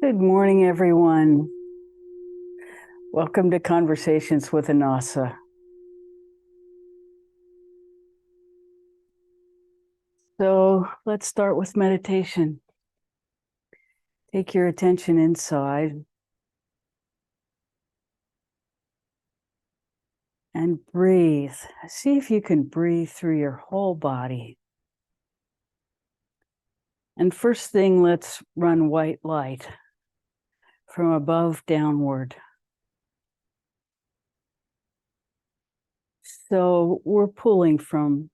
Good morning, everyone. Welcome to Conversations with Anasa. So let's start with meditation. Take your attention inside and breathe. See if you can breathe through your whole body. And first thing, let's run white light from above downward. So we're pulling from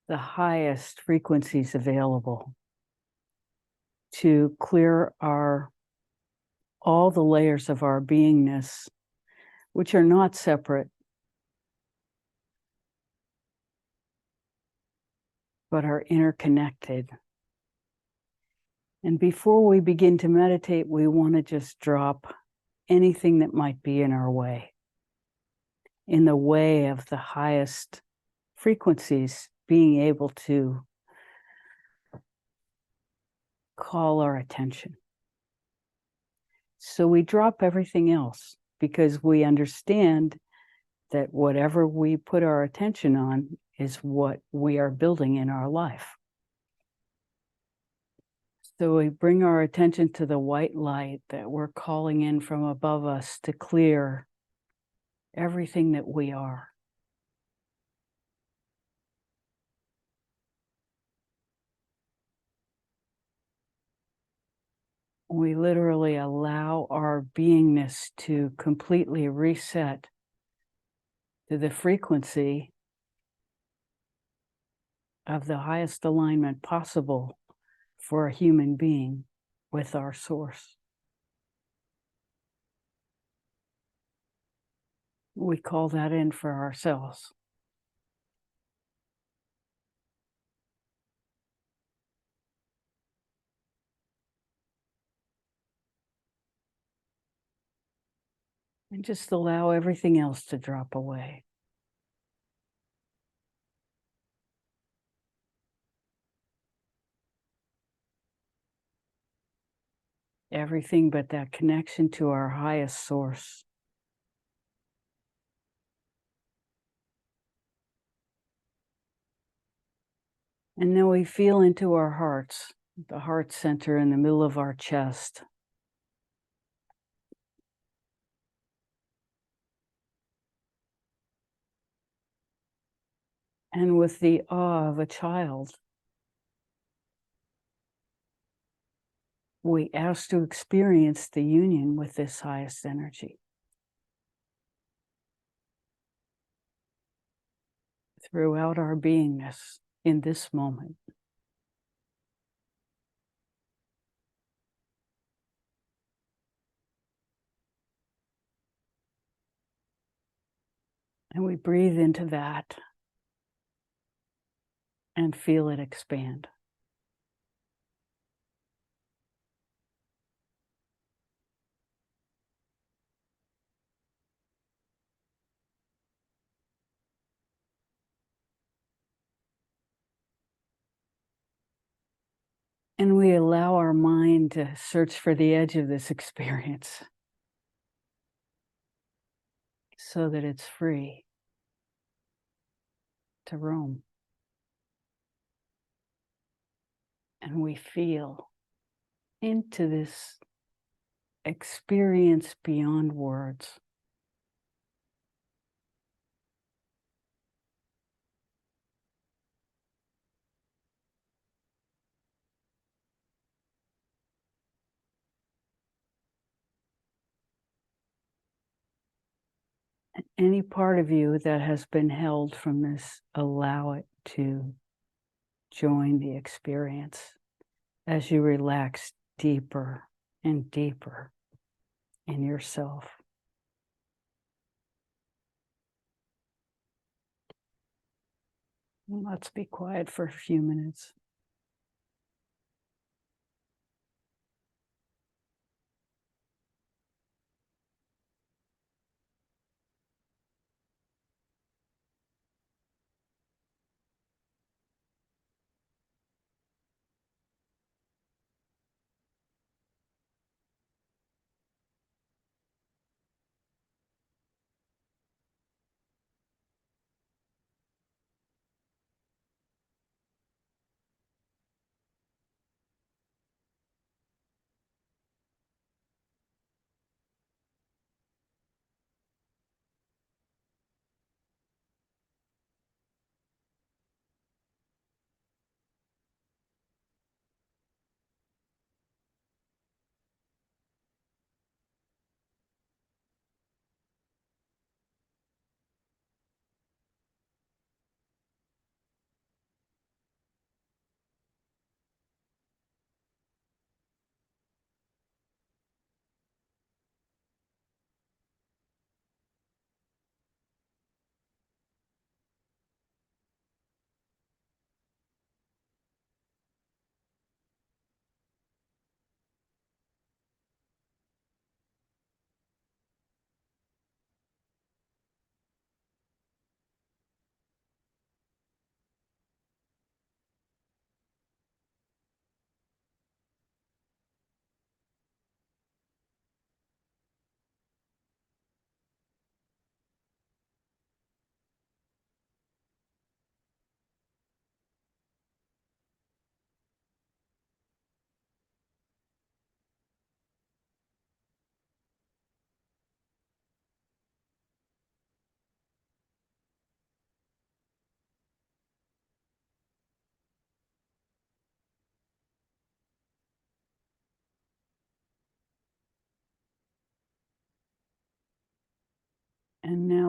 the highest frequencies available to clear all the layers of our beingness, which are not separate, but are interconnected. And before we begin to meditate, we want to just drop anything that might be in our way, in the way of the highest frequencies being able to call our attention. So we drop everything else because we understand that whatever we put our attention on is what we are building in our life. So we bring our attention to the white light that we're calling in from above us to clear everything that we are. We literally allow our beingness to completely reset to the frequency of the highest alignment possible for a human being with our source. We call that in for ourselves. And just allow everything else to drop away. Everything but that connection to our highest source. And then we feel into our hearts, the heart center in the middle of our chest. And with the awe of a child, we ask to experience the union with this highest energy throughout our beingness in this moment. And we breathe into that and feel it expand. And we allow our mind to search for the edge of this experience so that it's free to roam. And we feel into this experience beyond words. Any part of you that has been held from this, allow it to join the experience as you relax deeper and deeper in yourself. Let's be quiet for a few minutes.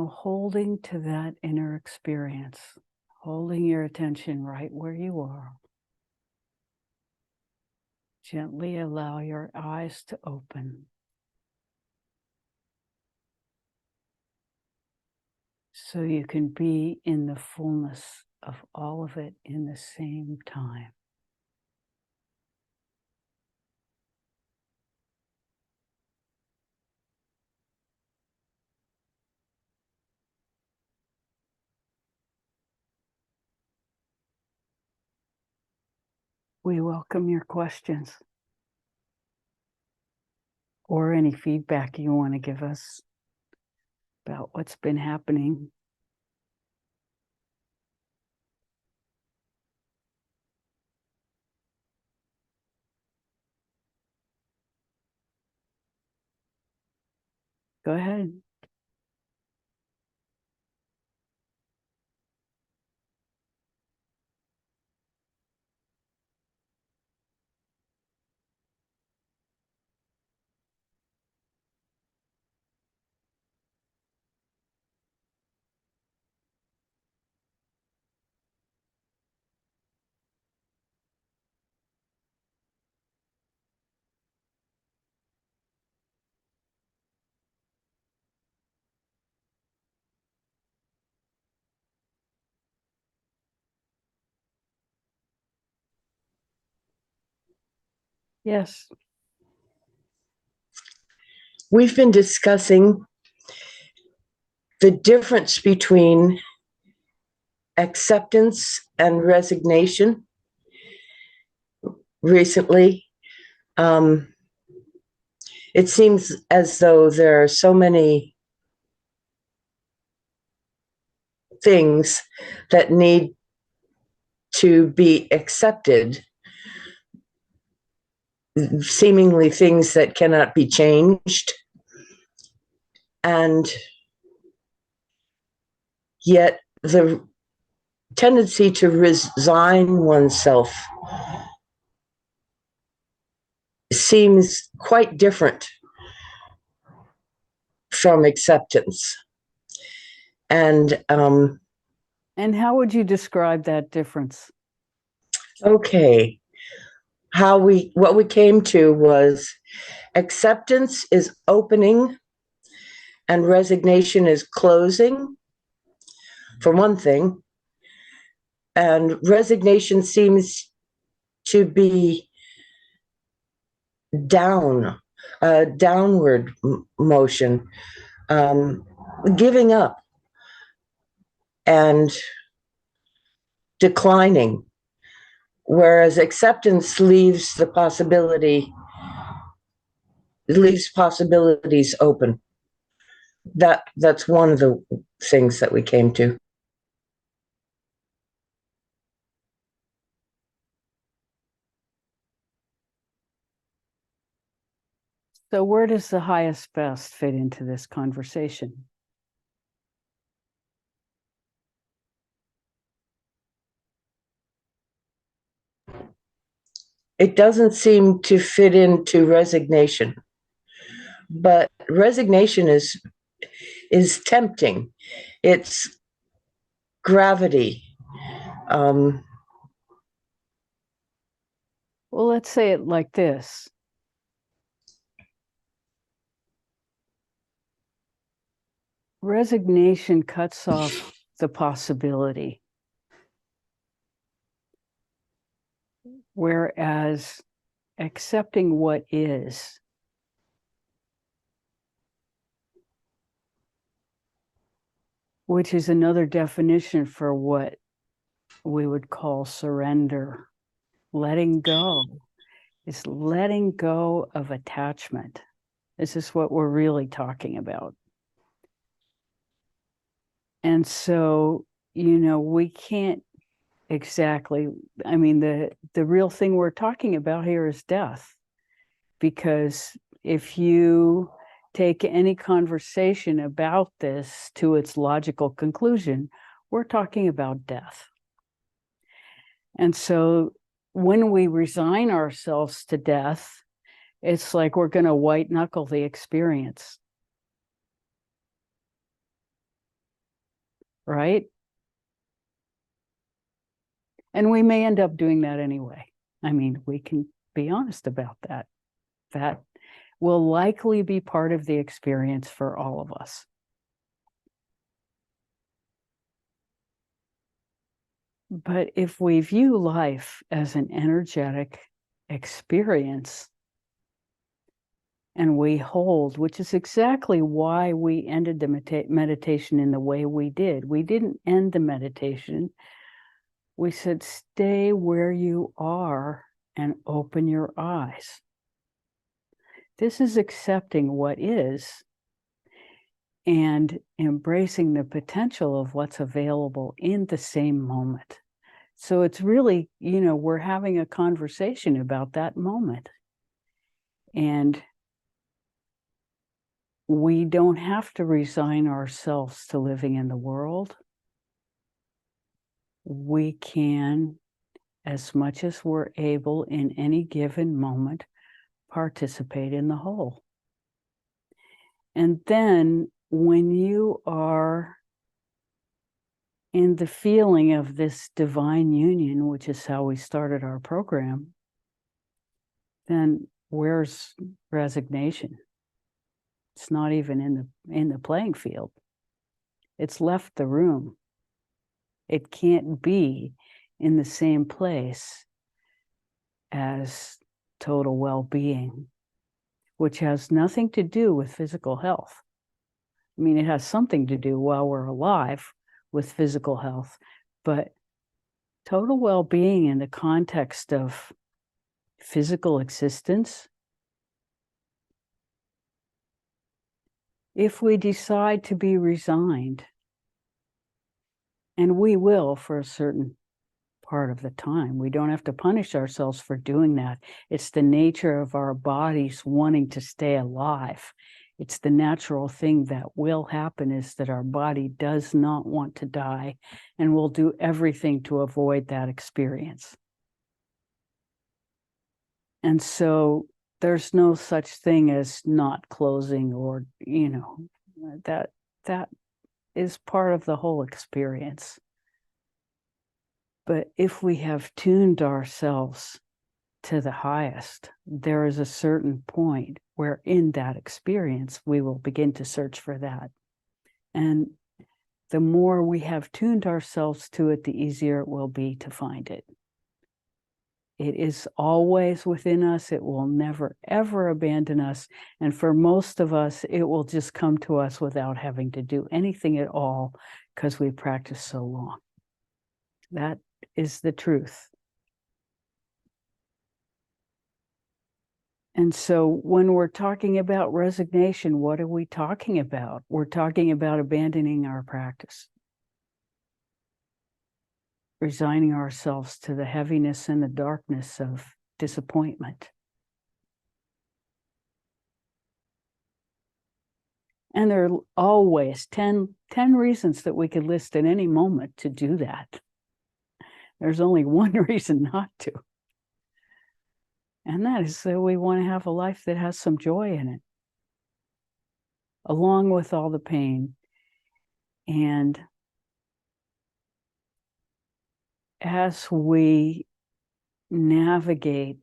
now holding to that inner experience, holding your attention right where you are. Gently allow your eyes to open. So you can be in the fullness of all of it in the same time. We welcome your questions or any feedback you want to give us about what's been happening. Go ahead. Yes. We've been discussing the difference between acceptance and resignation recently. It seems as though there are so many things that need to be accepted, seemingly things that cannot be changed. And yet the tendency to resign oneself seems quite different from acceptance. And how would you describe that difference? okay, what we came to was acceptance is opening and resignation is closing, for one thing. And resignation seems to be downward motion, giving up and declining, whereas acceptance leaves possibilities open. That's one of the things that we came to. So where does the highest best fit into this conversation? It doesn't seem to fit into resignation, but resignation is tempting. It's gravity. Well, let's say it like this. Resignation cuts off the possibility, whereas accepting what is which is another definition for what we would call surrender. Letting go is letting go of attachment. This is what we're really talking about. And so, we can't exactly, the real thing we're talking about here is death. Because if you take any conversation about this to its logical conclusion, we're talking about death. And so when we resign ourselves to death, it's like we're going to white knuckle the experience. right? And we may end up doing that anyway. I mean, we can be honest about that. That will likely be part of the experience for all of us. But if we view life as an energetic experience, and we hold, which is exactly why we ended the meditation in the way we did. We didn't end the meditation. We said, stay where you are and open your eyes. This is accepting what is and embracing the potential of what's available in the same moment. So it's really, we're having a conversation about that moment. And we don't have to resign ourselves to living in the world. We can, as much as we're able in any given moment, participate in the whole. And then when you are in the feeling of this divine union, which is how we started our program, then where's resignation? It's not even in the playing field. It's left the room. It can't be in the same place as total well-being, which has nothing to do with physical health. I mean, it has something to do while we're alive with physical health, but total well-being in the context of physical existence, if we decide to be resigned, and we will for a certain part of the time, we don't have to punish ourselves for doing that. It's the nature of our bodies wanting to stay alive. It's the natural thing that will happen, is that our body does not want to die, and will do everything to avoid that experience. And so there's no such thing as not closing, or, that is part of the whole experience. But if we have tuned ourselves to the highest, there is a certain point where in that experience, we will begin to search for that. And the more we have tuned ourselves to it, the easier it will be to find it. It is always within us. It will never, ever abandon us. And for most of us, it will just come to us without having to do anything at all, because we practice so long. That is the truth. And so when we're talking about resignation, what are we talking about? We're talking about abandoning our practice, resigning ourselves to the heaviness and the darkness of disappointment. And there are always 10 reasons that we could list at any moment to do that. There's only one reason not to. And that is that we want to have a life that has some joy in it, along with all the pain. And as we navigate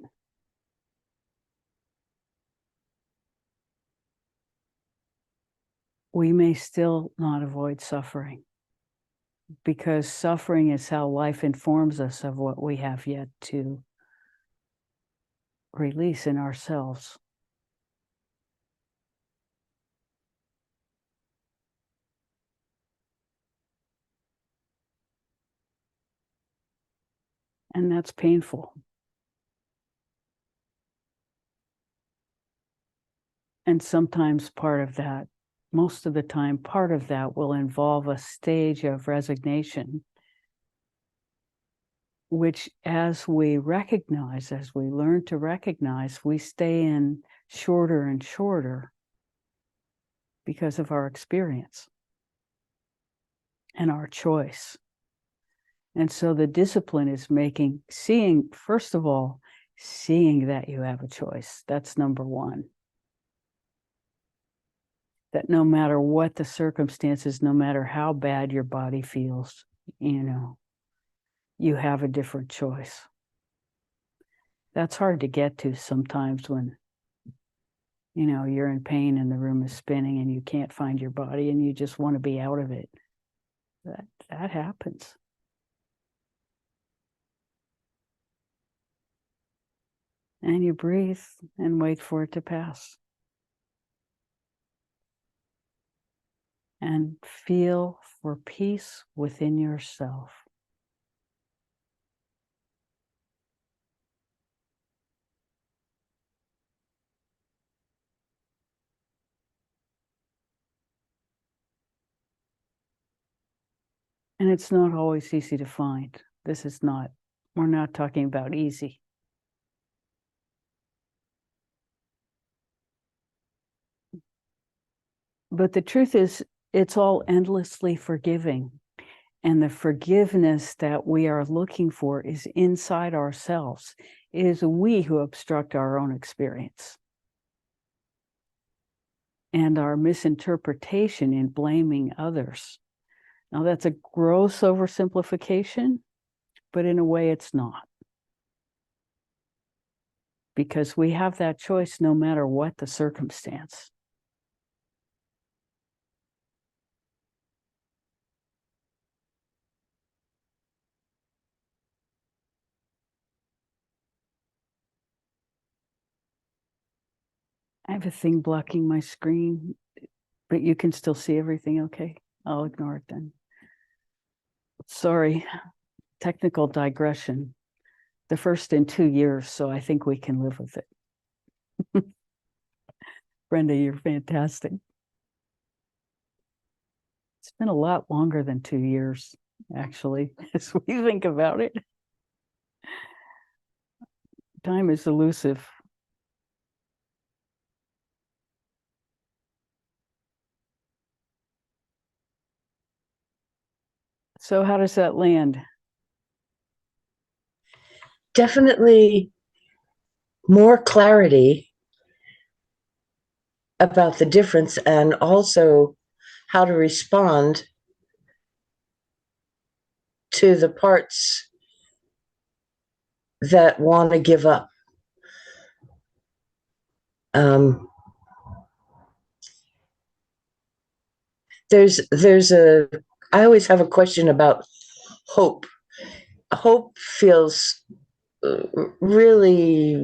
we may still not avoid suffering, because suffering is how life informs us of what we have yet to release in ourselves. And that's painful. And sometimes part of that, most of the time, part of that will involve a stage of resignation, which as we recognize, as we learn to recognize, we stay in shorter and shorter because of our experience and our choice. And so the discipline is seeing, first of all, seeing that you have a choice. That's number one. that no matter what the circumstances, no matter how bad your body feels, you have a different choice. That's hard to get to sometimes when, you're in pain and the room is spinning and you can't find your body and you just want to be out of it. That happens. And you breathe and wait for it to pass. And feel for peace within yourself. And it's not always easy to find. We're not talking about easy. But the truth is, it's all endlessly forgiving. And the forgiveness that we are looking for is inside ourselves. It is we who obstruct our own experience. And our misinterpretation in blaming others. Now, that's a gross oversimplification, but in a way it's not. Because we have that choice no matter what the circumstance. I have a thing blocking my screen, but you can still see everything okay? I'll ignore it then. Sorry, technical digression. The first in 2 years, so I think we can live with it. Brenda, you're fantastic. It's been a lot longer than 2 years, actually, as we think about it. Time is elusive. So how does that land? Definitely more clarity about the difference and also how to respond to the parts that want to give up. I always have a question about hope. Hope feels really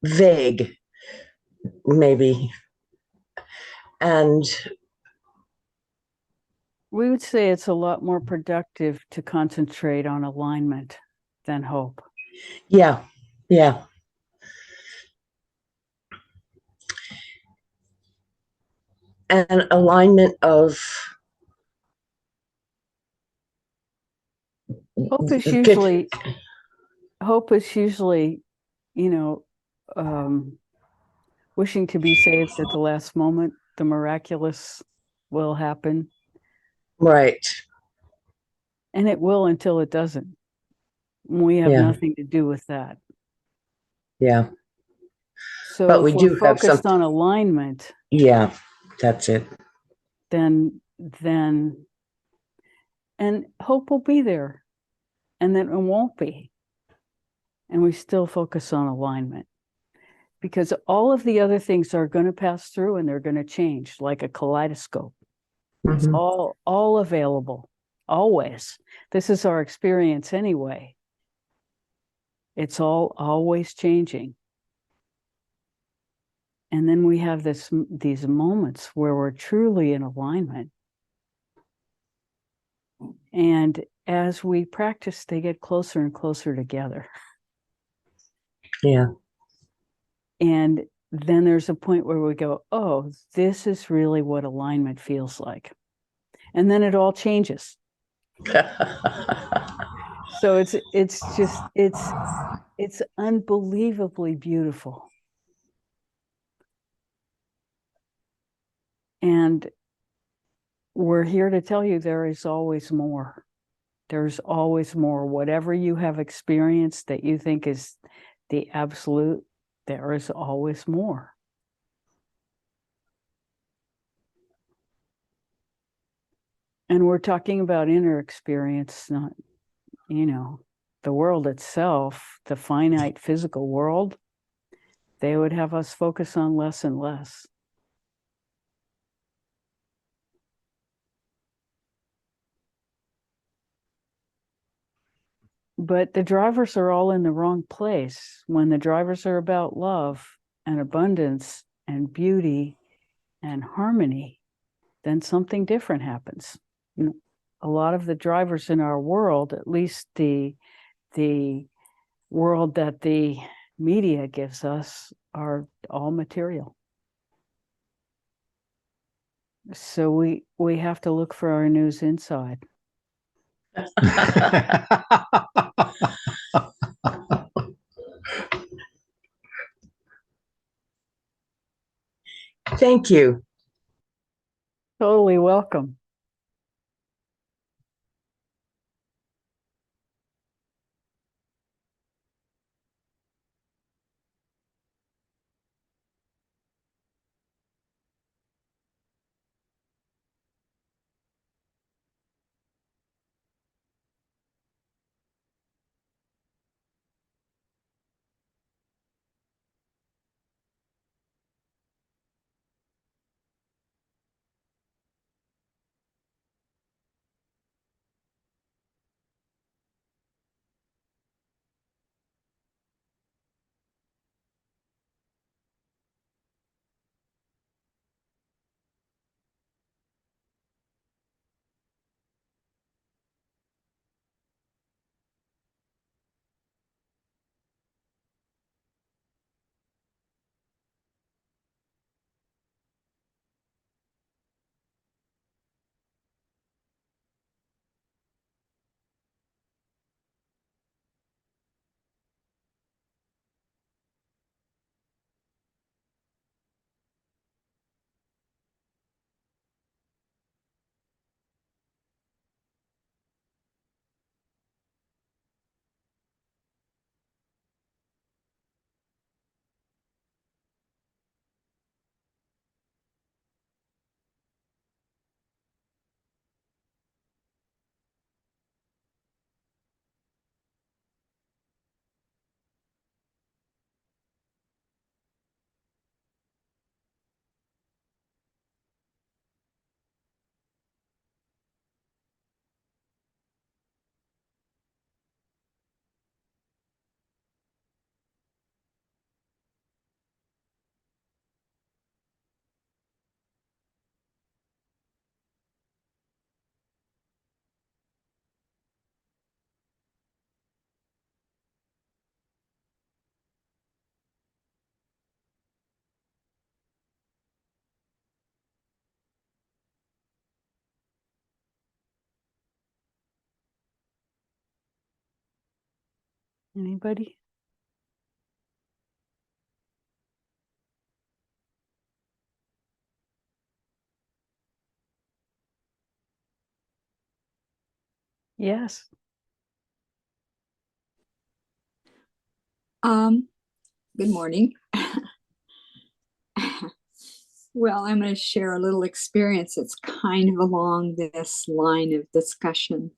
vague, maybe. And we would say it's a lot more productive to concentrate on alignment than hope. Yeah. An alignment of hope is usually, wishing to be saved at the last moment. The miraculous will happen. Right. And it will until it doesn't. We have nothing to do with that. Yeah. So but we if do we're have focused on alignment, yeah, that's it. Then and hope will be there, and then it won't be. And we still focus on alignment, because all of the other things are going to pass through and they're going to change like a kaleidoscope. It's all available, always. This is our experience anyway. It's all always changing. And then we have these moments where we're truly in alignment. And as we practice, they get closer and closer together. Yeah. And then there's a point where we go, oh, this is really what alignment feels like. And then it all changes. So it's unbelievably beautiful. And we're here to tell you there is always more. There's always more. Whatever you have experienced that you think is the absolute, there is always more. And we're talking about inner experience, not, the world itself, the finite physical world. They would have us focus on less and less. But the drivers are all in the wrong place. When the drivers are about love and abundance and beauty and harmony, then something different happens. A lot of the drivers in our world, at least the world that the media gives us, are all material. So we have to look for our news inside. Thank you. Totally welcome. Anybody? Yes. Good morning. Well, I'm going to share a little experience that's kind of along this line of discussion.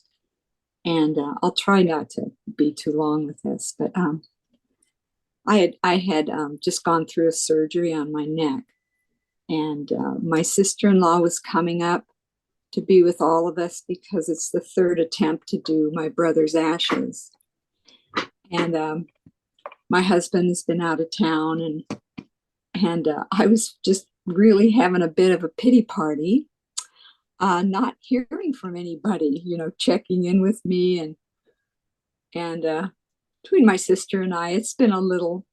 And I'll try not to be too long with this, but I had just gone through a surgery on my neck, and my sister-in-law was coming up to be with all of us because it's the third attempt to do my brother's ashes. And my husband's been out of town, and I was just really having a bit of a pity party, not hearing from anybody, checking in with me, and between my sister and I, it's been a little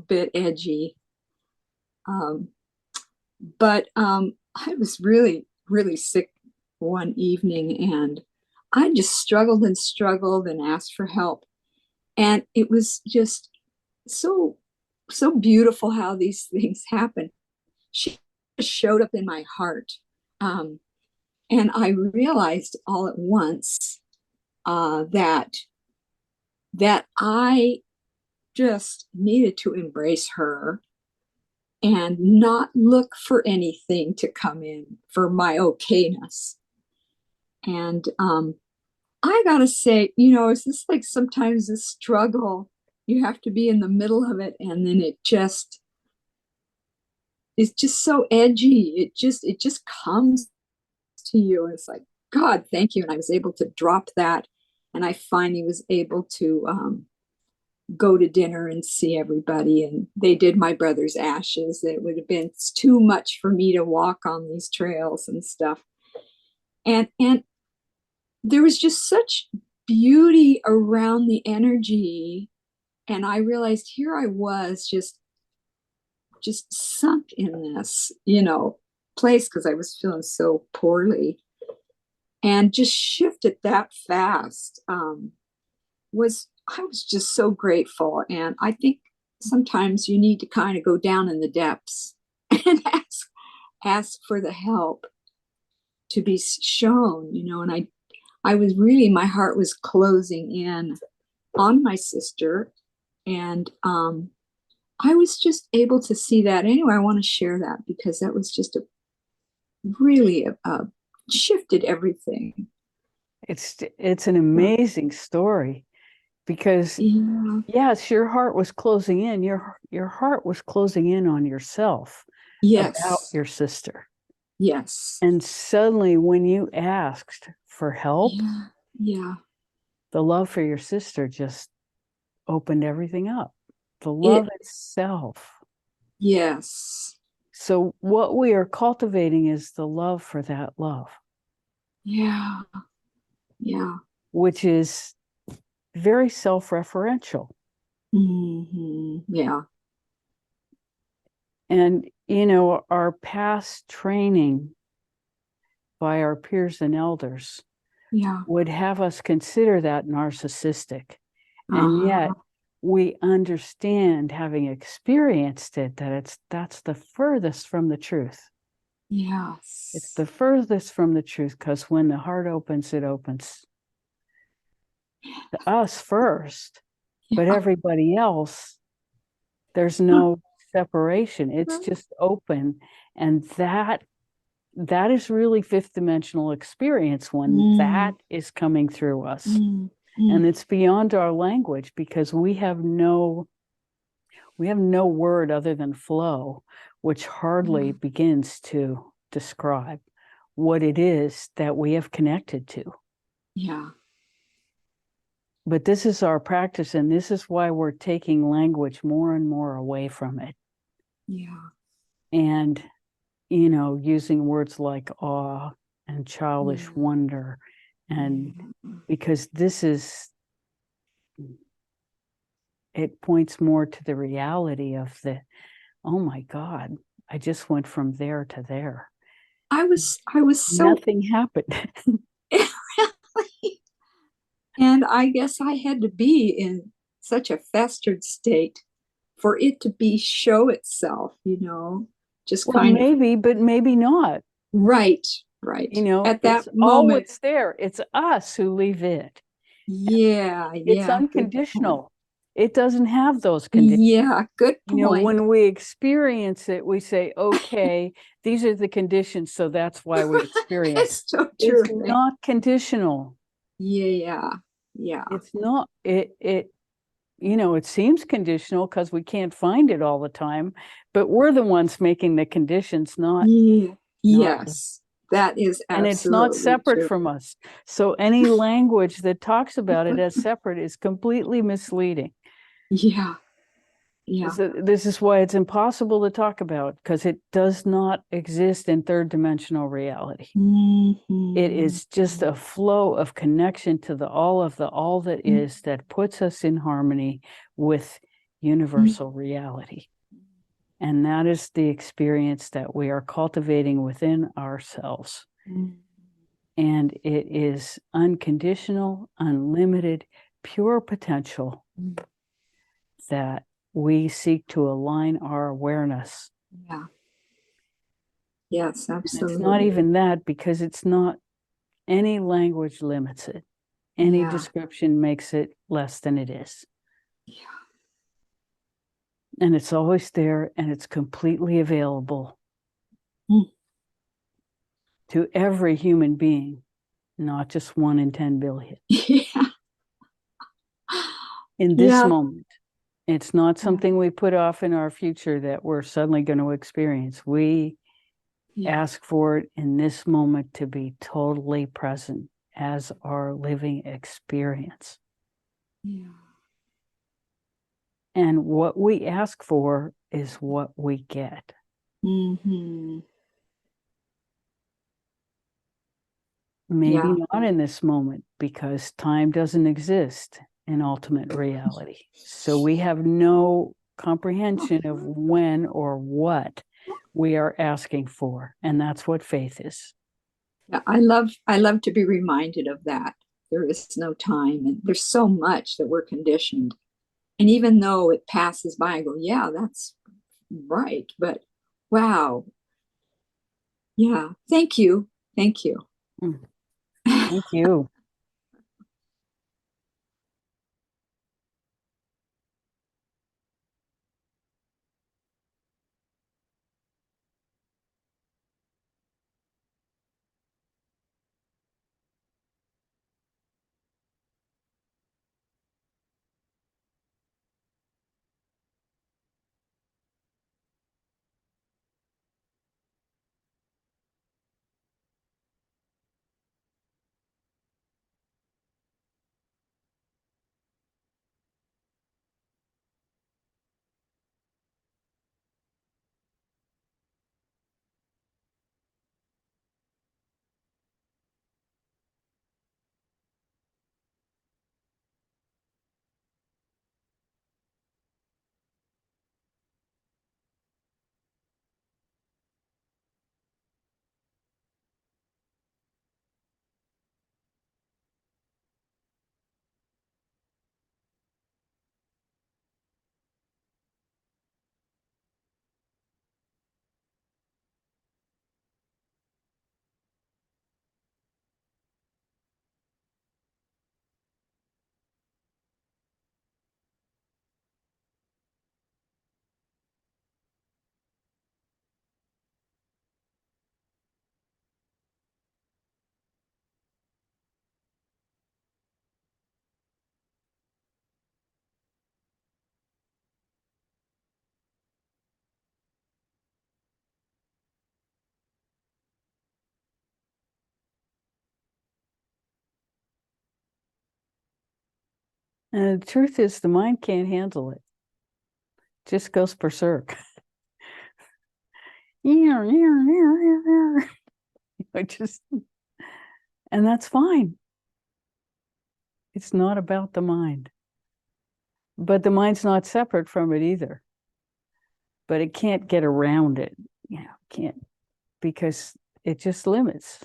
bit edgy. But I was really, really sick one evening, and I just struggled and asked for help. And it was just so beautiful how these things happen. She showed up in my heart. And I realized all at once that I just needed to embrace her and not look for anything to come in for my okayness. And I gotta say, you know, it's just like sometimes this struggle, you have to be in the middle of it, and then it's just so edgy. It just comes to you. And it's like, God, thank you. And I was able to drop that. And I finally was able to go to dinner and see everybody. And they did my brother's ashes. It would have been too much for me to walk on these trails and stuff. And there was just such beauty around the energy. And I realized here I was just sunk in this, you know, place because I was feeling so poorly, and just shifted that fast. I was just so grateful. And I think sometimes you need to kind of go down in the depths and ask for the help to be shown, you know. And I was really, my heart was closing in on my sister. And I was just able to see that. Anyway, I want to share that because that was just really shifted everything. It's an amazing story because Yeah. yes, your heart was closing in. Your heart was closing in on yourself about Yes. your sister. Yes. And suddenly when you asked for help, Yeah. Yeah. the love for your sister just opened everything up. The love itself. Yes. So what we are cultivating is the love for that love, Yeah. Yeah. which is very self-referential. Yeah. And, you know, our past training by our peers and elders Yeah. would have us consider that narcissistic. And yet we understand, having experienced it, that that's the furthest from the truth. Yes. It's the furthest from the truth, because when the heart opens, it opens to us first, but Yeah. everybody else, there's no separation. It's just open. And that is really fifth dimensional experience when that is coming through us. And it's beyond our language, because we have no word other than flow, which hardly begins to describe what it is that we have connected to. Yeah. But this is our practice, and this is why we're taking language more and more away from it. Yeah. And, you know, using words like awe and childish wonder. And because it points more to the reality of oh my God, I just went from there to there. I was so Nothing happened. And I guess I had to be in such a festered state for it to show itself, you know, just Well, kind of maybe, but maybe not. right. You know, At that it's moment. always there. It's us who leave it. Yeah. It's Yeah. unconditional. It doesn't have those conditions. Yeah. Good You know, point. when we experience it, we say, okay, these are the conditions, so that's why we experience. It's so true. It's not conditional. Yeah. Yeah. It's not, you know, it seems conditional because we can't find it all the time, but we're the ones making the conditions, not. Yeah. Yes. That is absolutely And it's not separate true. from us. So any language that talks about it as separate is completely misleading. Yeah. Yeah. So this is why it's impossible to talk about, because it does not exist in third dimensional reality. It is just a flow of connection to the all that is, that puts us in harmony with universal reality. And that is the experience that we are cultivating within ourselves. And it is unconditional, unlimited, pure potential that we seek to align our awareness. Yeah. Yes, absolutely. It's not even that, because it's not, any language limits it. Any description makes it less than it is. Yeah. And it's always there, and it's completely available to every human being. not just 1 in 10 billion. Yeah. In this Yeah. moment. It's not Yeah. something we put off in our future that we're suddenly going to experience. We Yeah. ask for it in this moment to be totally present as our living experience. Yeah. And what we ask for is what we get. Mm-hmm. Maybe Yeah. not in this moment because time doesn't exist in ultimate reality. So we have no comprehension of when or what we are asking for. And that's what faith is. Yeah, I love to be reminded of that. There is no time, and there's so much that we're conditioned. And even though it passes by, I go, yeah, that's right. But wow. Yeah. Thank you. Thank you. Mm, Thank you. And the truth is, the mind can't handle it. Just goes berserk. Just, and that's fine. It's not about the mind. But the mind's not separate from it either. But it can't get around it. Can't, because it just limits.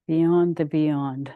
Beyond the beyond.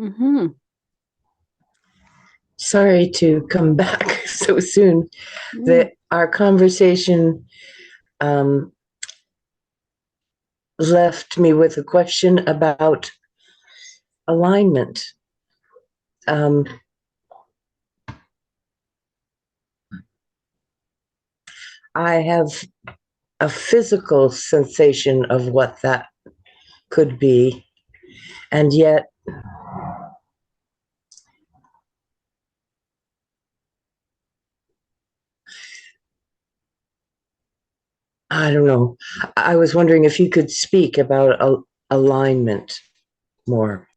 Mm-hmm. Sorry to come back so soon. That our conversation left me with a question about alignment. Um, I have a physical sensation of what that could be, and yet I don't know. I was wondering if you could speak about alignment more.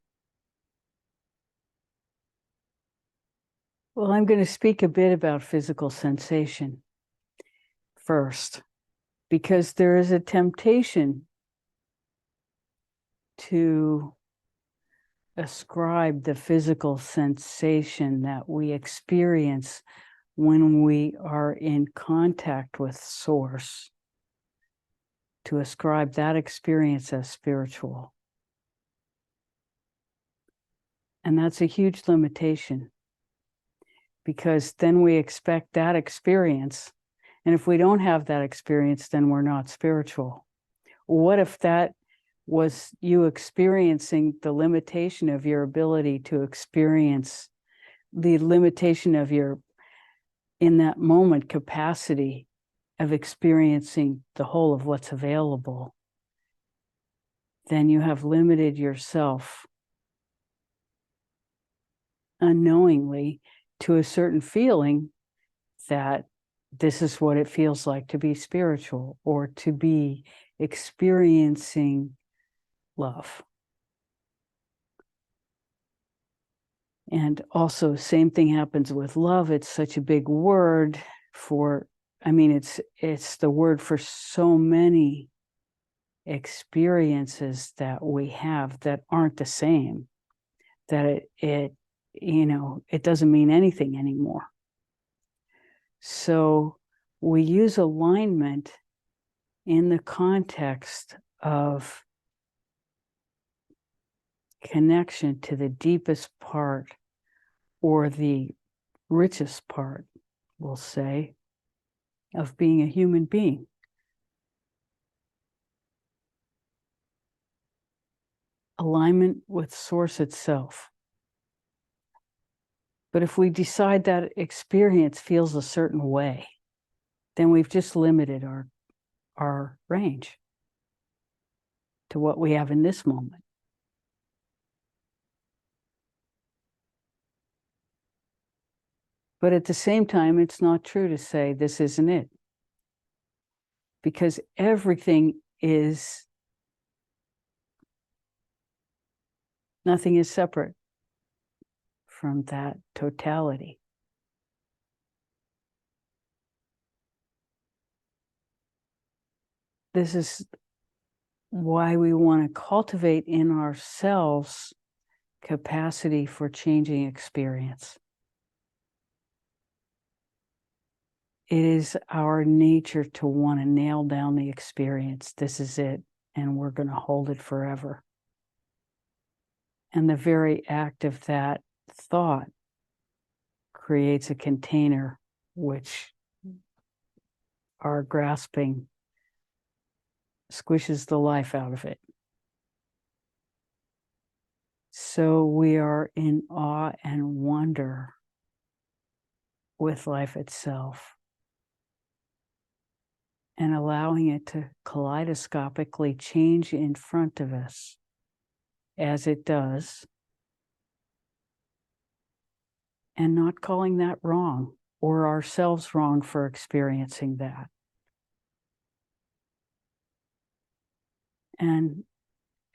Well, I'm going to speak a bit about physical sensation first, because there is a temptation to ascribe the physical sensation that we experience when we are in contact with Source, to ascribe that experience as spiritual. And that's a huge limitation, because then we expect that experience. And if we don't have that experience, then we're not spiritual. What if that was you experiencing the limitation of your ability to experience, the limitation of your, in that moment, capacity of experiencing the whole of what's available? Then you have limited yourself unknowingly to a certain feeling that this is what it feels like to be spiritual, or to be experiencing love. And also, same thing happens with love. It's such a big word for, I mean, it's the word for so many experiences that we have that aren't the same, that it doesn't mean anything anymore. So we use alignment in the context of connection to the deepest part, or the richest part, we'll say, of being a human being. Alignment with Source itself. But if we decide that experience feels a certain way, then we've just limited our range to what we have in this moment. But at the same time, it's not true to say this isn't it, because everything is, nothing is separate from that totality. This is why we want to cultivate in ourselves capacity for changing experience. It is our nature to want to nail down the experience. This is it, and we're going to hold it forever. And the very act of that thought creates a container which our grasping squishes the life out of it. So we are in awe and wonder with life itself, and allowing it to kaleidoscopically change in front of us as it does, and not calling that wrong, or ourselves wrong for experiencing that. And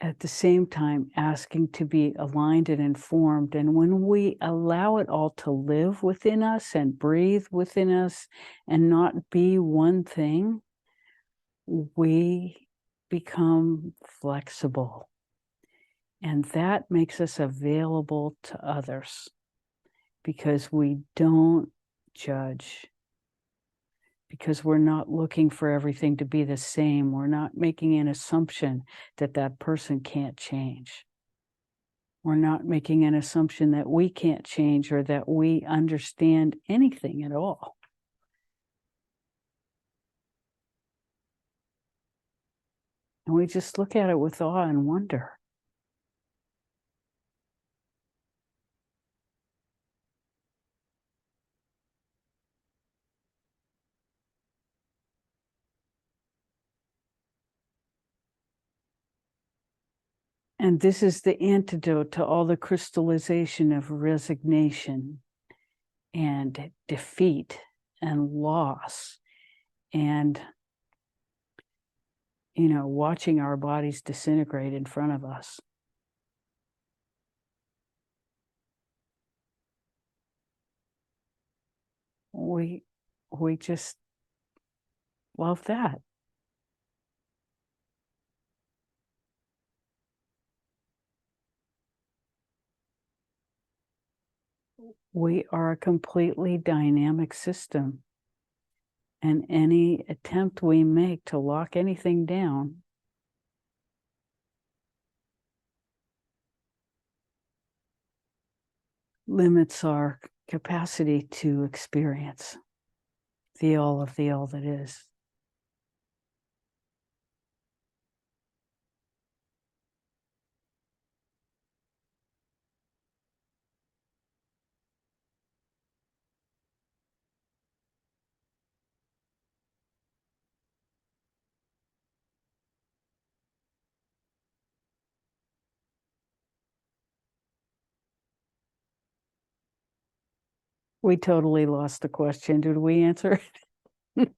at the same time, asking to be aligned and informed. And when we allow it all to live within us and breathe within us and not be one thing, we become flexible. And that makes us available to others, because we don't judge, because we're not looking for everything to be the same. We're not making an assumption that that person can't change. We're not making an assumption that we can't change or that we understand anything at all. And we just look at it with awe and wonder. And this is the antidote to all the crystallization of resignation and defeat and loss and, watching our bodies disintegrate in front of us. We just love that. We are a completely dynamic system. And any attempt we make to lock anything down limits our capacity to experience the all of the all that is. We totally lost the question. Did we answer it?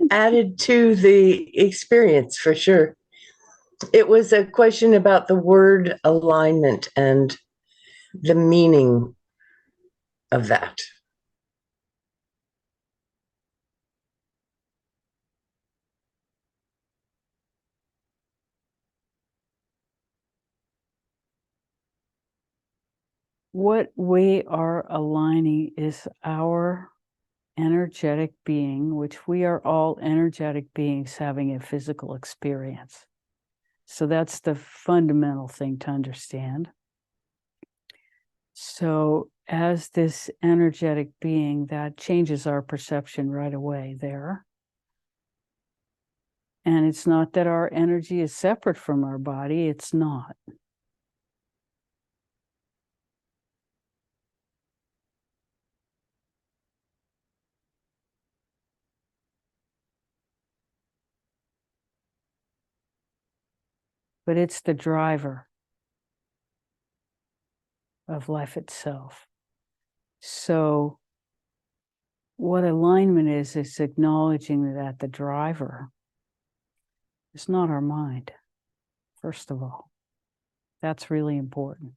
Added to the experience for sure. It was a question about the word alignment and the meaning of that. What we are aligning is our energetic being, which we are all energetic beings having a physical experience. So that's the fundamental thing to understand. So as this energetic being, that changes our perception right away there. And it's not that our energy is separate from our body, it's not. But it's the driver of life itself. So what alignment is acknowledging that the driver is not our mind, first of all. That's really important.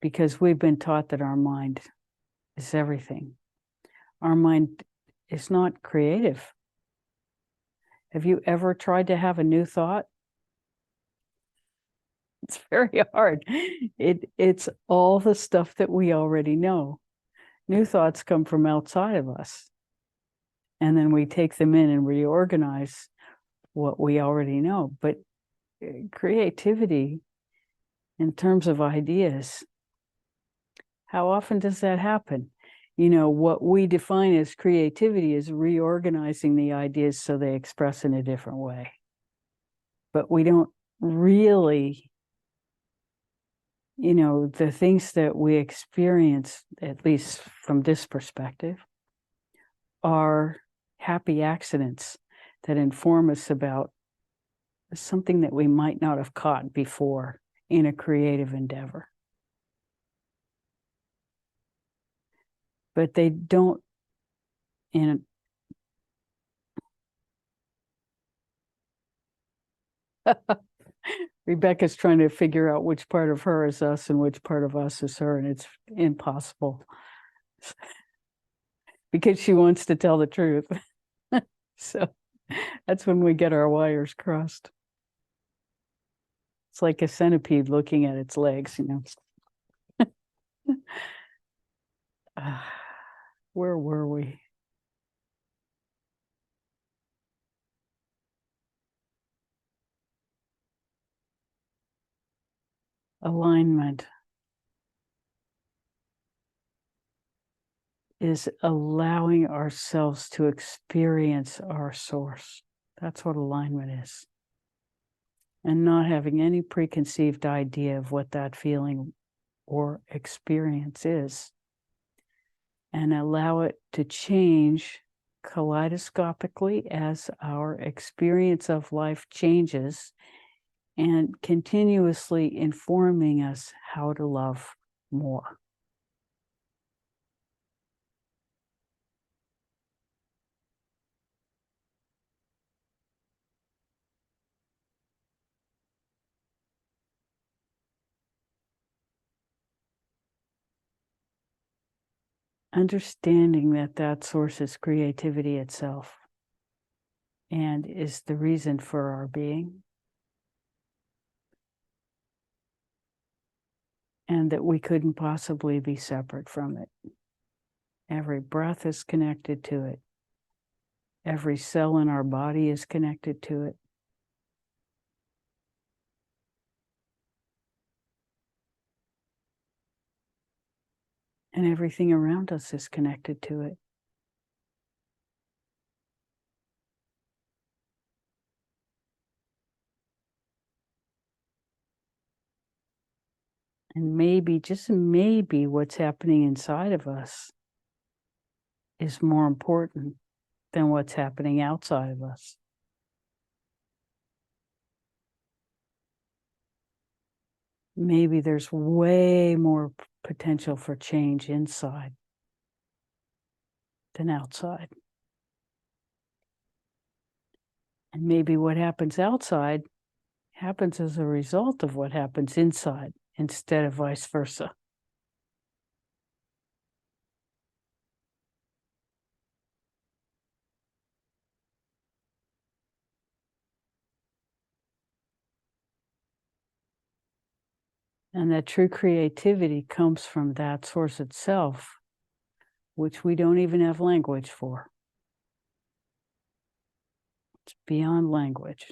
Because we've been taught that our mind is everything. Our mind is not creative. Have you ever tried to have a new thought? It's very hard. It's all the stuff that we already know. New thoughts come from outside of us. And then we take them in and reorganize what we already know. But creativity, in terms of ideas, how often does that happen? What we define as creativity is reorganizing the ideas so they express in a different way. But we don't really, the things that we experience, at least from this perspective, are happy accidents that inform us about something that we might not have caught before in a creative endeavor. But they don't, and Rebecca's trying to figure out which part of her is us and which part of us is her, and it's impossible because she wants to tell the truth. So that's when we get our wires crossed. It's like a centipede looking at its legs, Where were we? alignment is allowing ourselves to experience our source. That's what alignment is. And not having any preconceived idea of what that feeling or experience is. And allow it to change kaleidoscopically as our experience of life changes, and continuously informing us how to love more. Understanding that that source is creativity itself and is the reason for our being. And that we couldn't possibly be separate from it. Every breath is connected to it. Every cell in our body is connected to it. And everything around us is connected to it. And maybe, just maybe, what's happening inside of us is more important than what's happening outside of us. Maybe there's way more potential for change inside than outside. And maybe what happens outside happens as a result of what happens inside, instead of vice versa. And that true creativity comes from that source itself, which we don't even have language for. It's beyond language.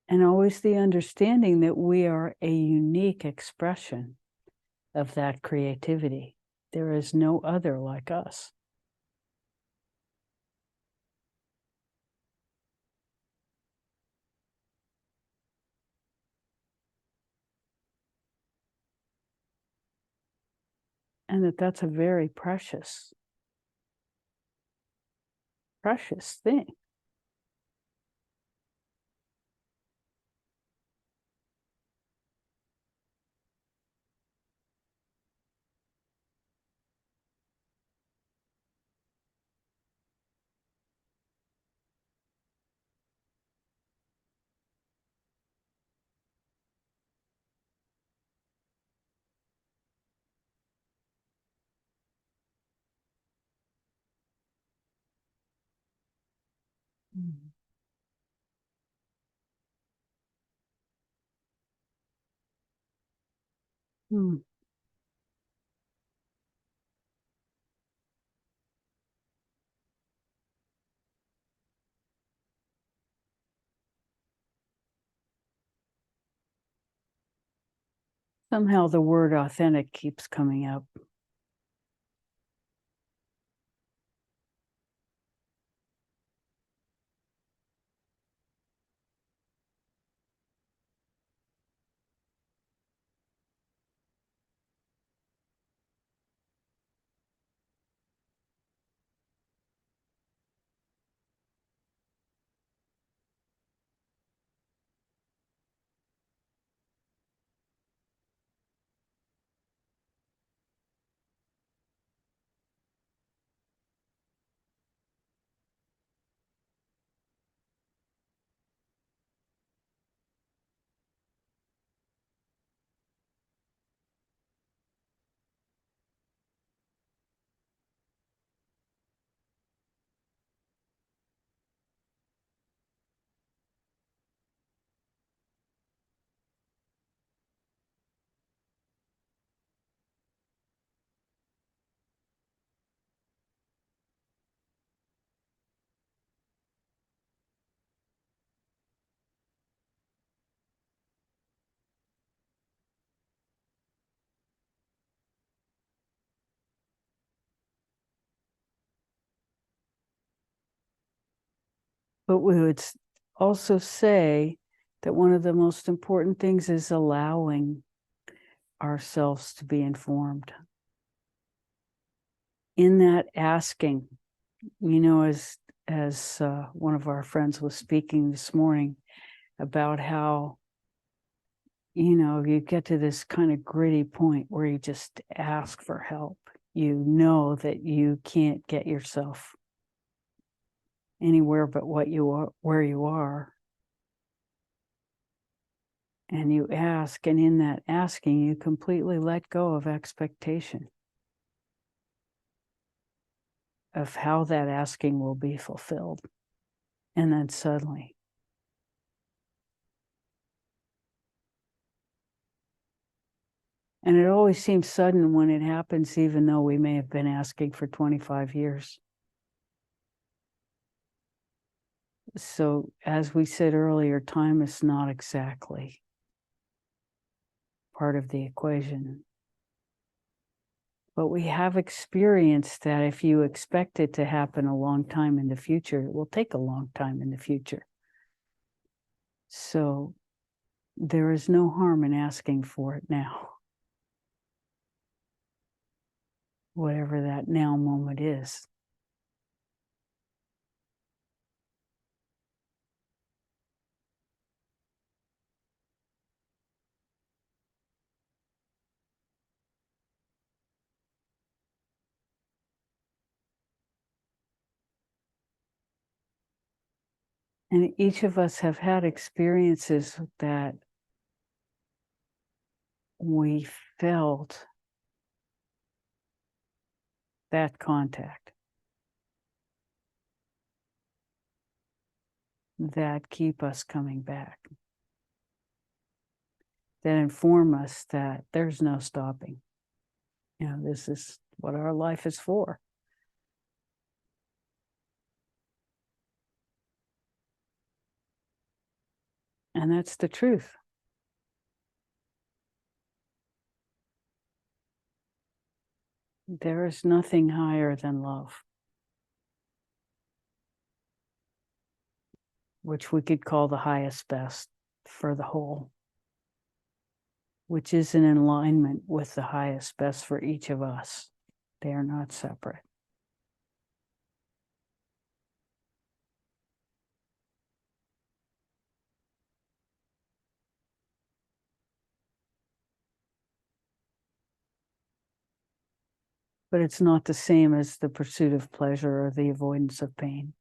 And always the understanding that we are a unique expression of that creativity. There is no other like us. And that's a very precious thing. Mm. Mm. Somehow the word authentic keeps coming up. But we would also say that one of the most important things is allowing ourselves to be informed. In that asking, as one of our friends was speaking this morning about how, you get to this kind of gritty point where you just ask for help. You know that you can't get yourself anywhere but where you are. And you ask, and in that asking, you completely let go of expectation of how that asking will be fulfilled. And then suddenly, and it always seems sudden when it happens, even though we may have been asking for 25 years. So, as we said earlier, time is not exactly part of the equation. But we have experienced that if you expect it to happen a long time in the future, it will take a long time in the future. So there is no harm in asking for it now, whatever that now moment is. And each of us have had experiences that we felt that contact, that keep us coming back, that inform us that there's no stopping. This is what our life is for. And that's the truth. There is nothing higher than love, which we could call the highest best for the whole, which is in alignment with the highest best for each of us. They are not separate. But it's not the same as the pursuit of pleasure or the avoidance of pain.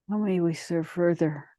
How may we serve further?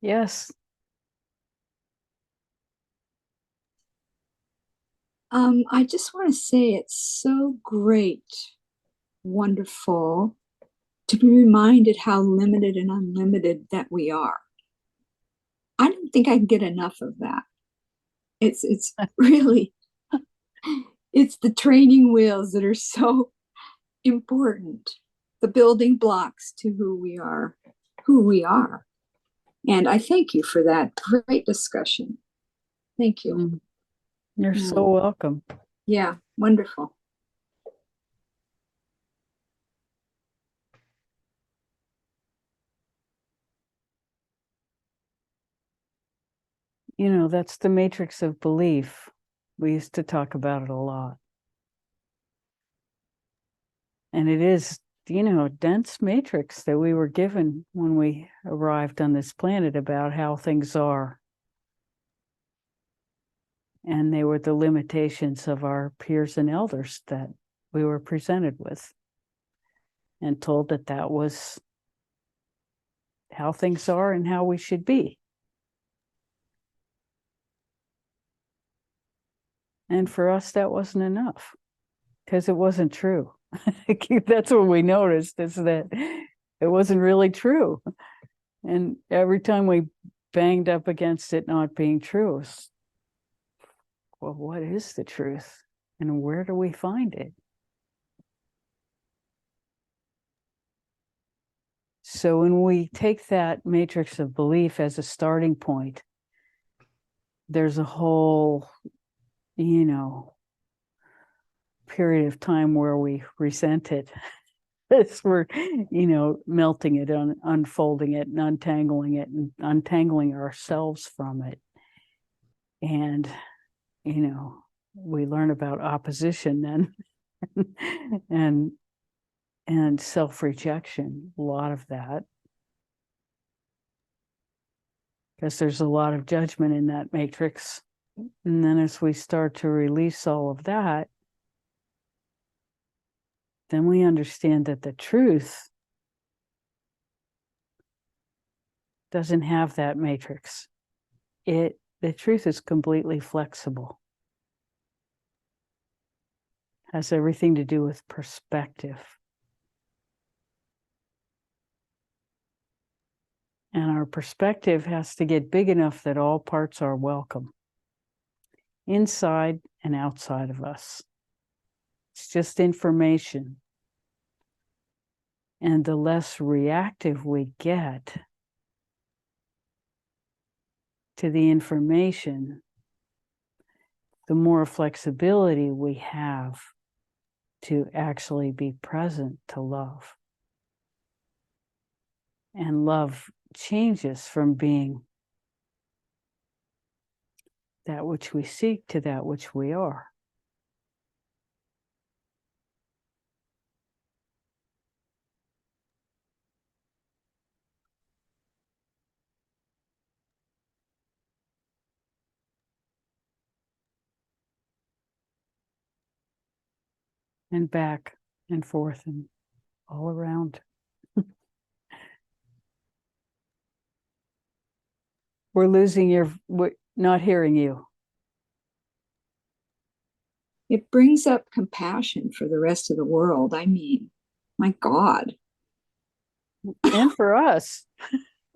Yes. I just want to say it's so great, wonderful to be reminded how limited and unlimited that we are. I don't think I can get enough of that. It's really, it's the training wheels that are so important, the building blocks to who we are, who we are. And I thank you for that great discussion. Thank you. Mm. You're Yeah. so welcome. Yeah, wonderful. You know, that's the matrix of belief. We used to talk about it a lot. And it is, you know, a dense matrix that we were given when we arrived on this planet about how things are. And they were the limitations of our peers and elders that we were presented with and told that that was how things are and how we should be. And for us, that wasn't enough because it wasn't true. That's what we noticed, is that it wasn't really true. And every time we banged up against it not being true, it was, well, what is the truth? And where do we find it? So when we take that matrix of belief as a starting point, there's a whole, you know, period of time where we resent it. As we're, you know, melting it, unfolding it, and untangling ourselves from it. And, you know, we learn about opposition then and self-rejection, a lot of that. Because there's a lot of judgment in that matrix. And then as we start to release all of that, then we understand that the truth doesn't have that matrix. The truth is completely flexible. Has everything to do with perspective. And our perspective has to get big enough that all parts are welcome, inside and outside of us. It's just information. And the less reactive we get to the information, the more flexibility we have to actually be present to love. And love changes from being that which we seek to that which we are. And back and forth and all around. We're we're not hearing you. It brings up compassion for the rest of the world. I mean, my God. And for us.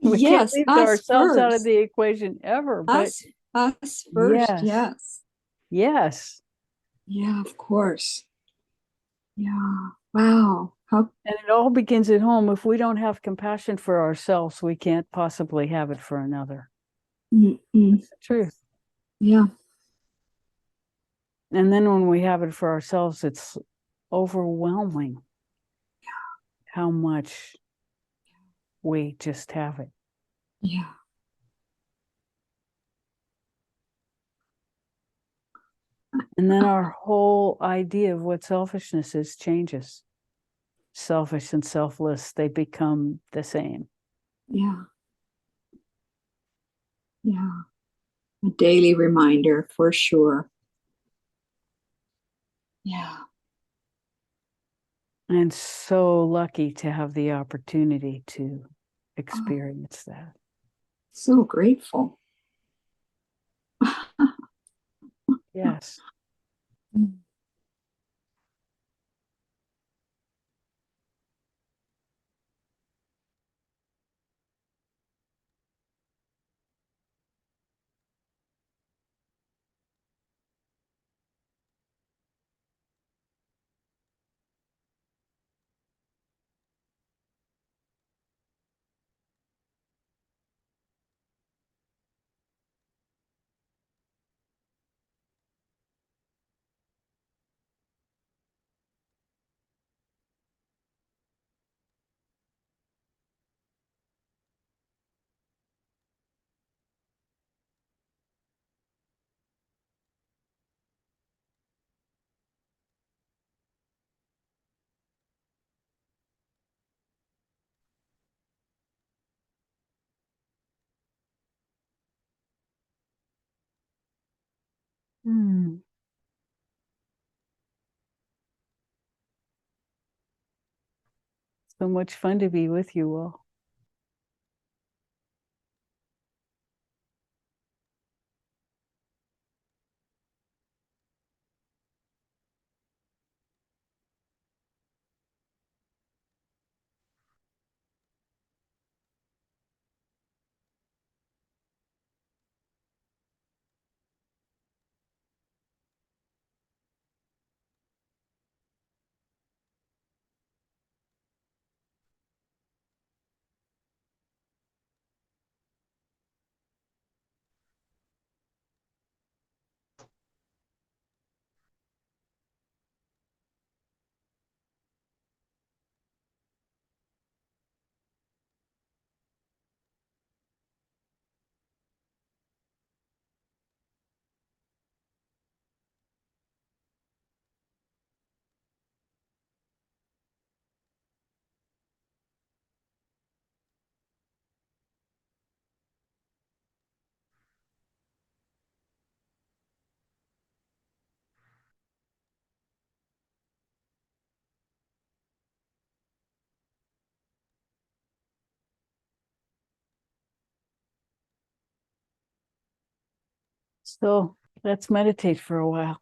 We can't Yes, leave us ourselves out of first. the equation ever. But Us first, yes. Yes. Yeah, of course. Yeah. Wow. How And it all begins at home. If we don't have compassion for ourselves, we can't possibly have it for another. That's the truth. Yeah. And then when we have it for ourselves, it's overwhelming how much we just have it. Yeah. And then our whole idea of what selfishness is changes. Selfish and selfless, they become the same. Yeah. Yeah. A daily reminder for sure. Yeah. And so lucky to have the opportunity to experience that. So grateful. Yes. Hmm. So much fun to be with you all. So let's meditate for a while.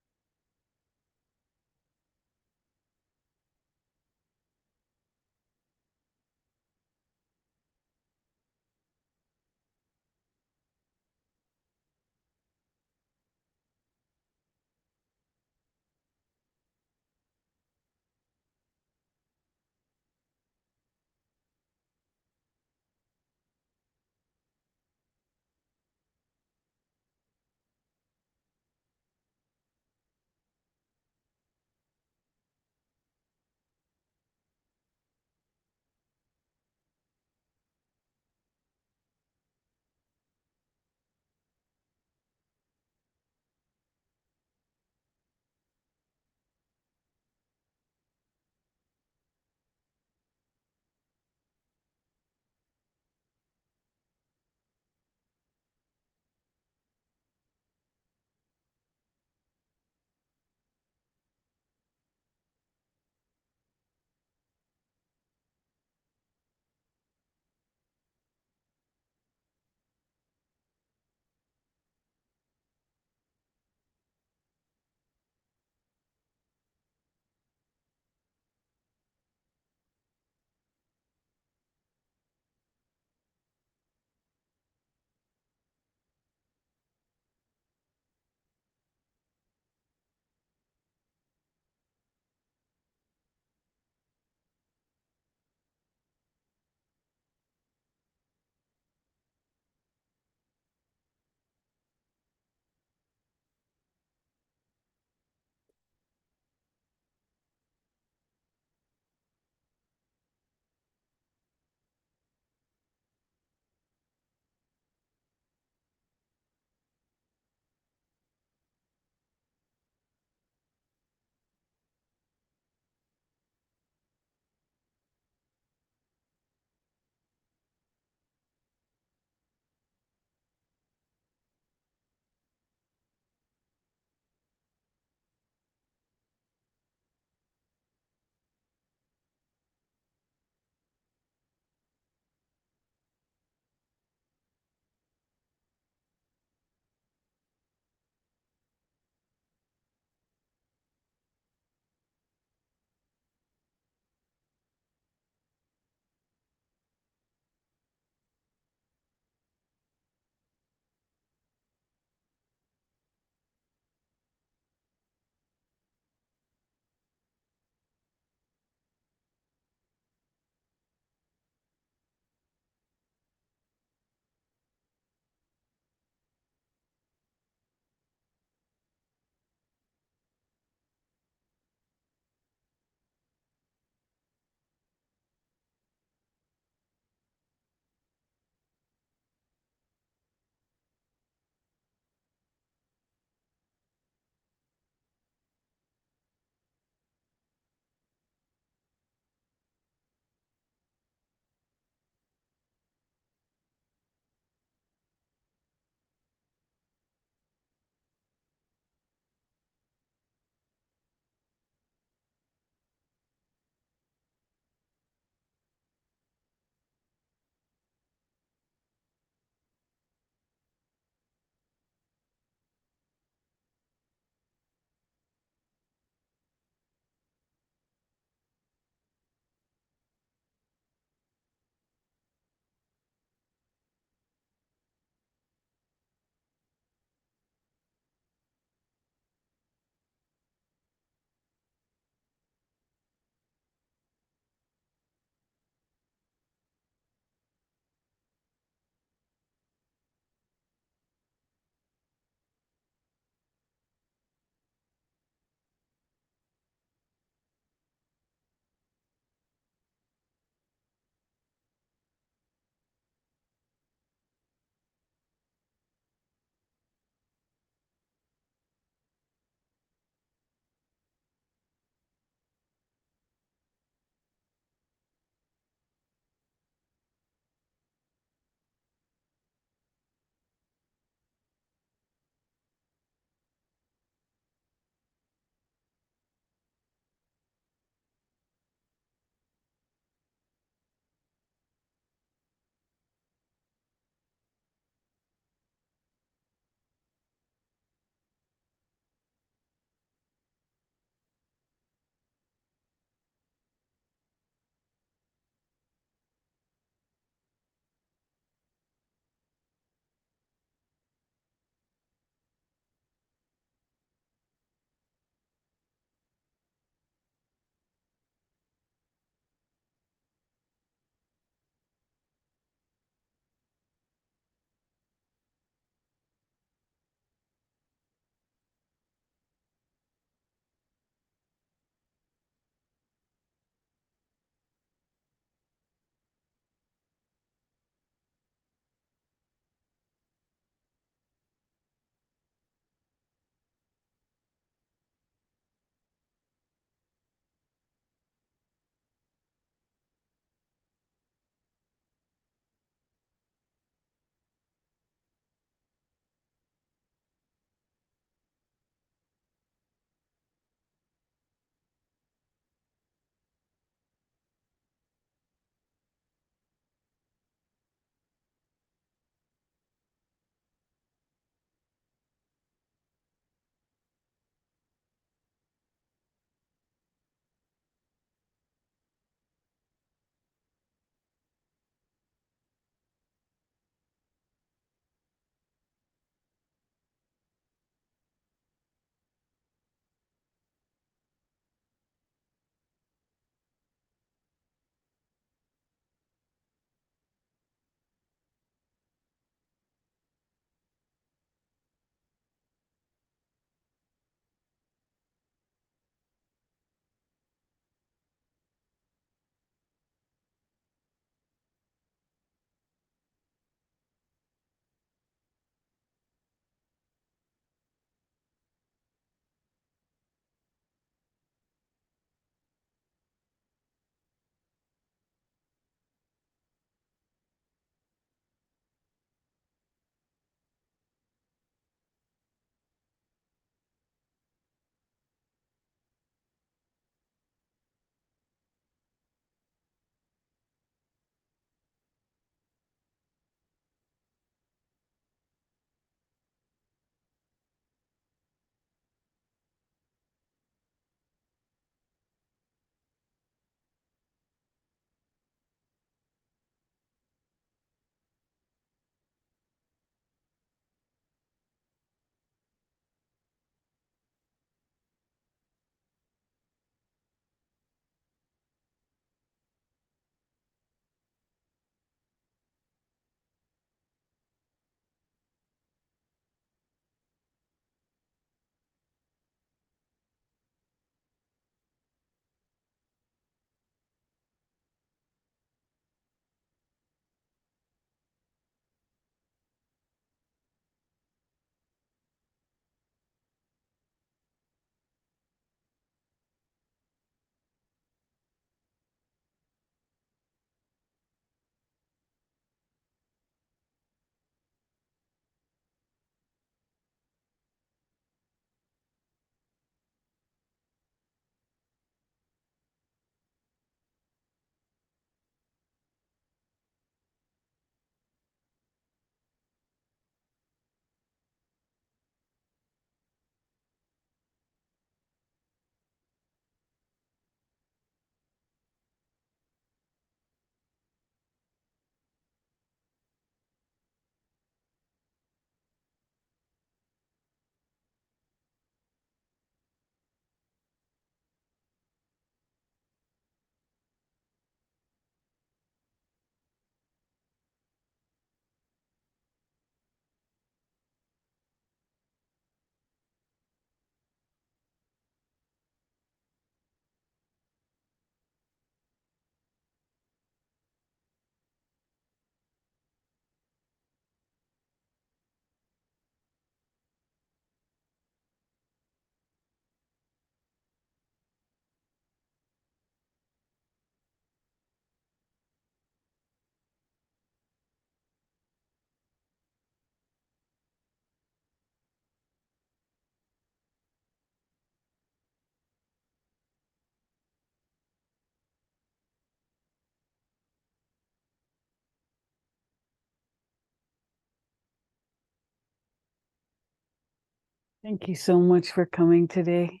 Thank you so much for coming today.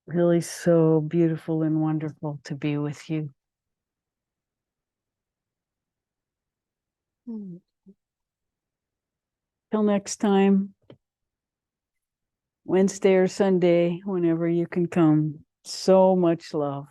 Really so beautiful and wonderful to be with you. Till next time, Wednesday or Sunday, whenever you can come. So much love.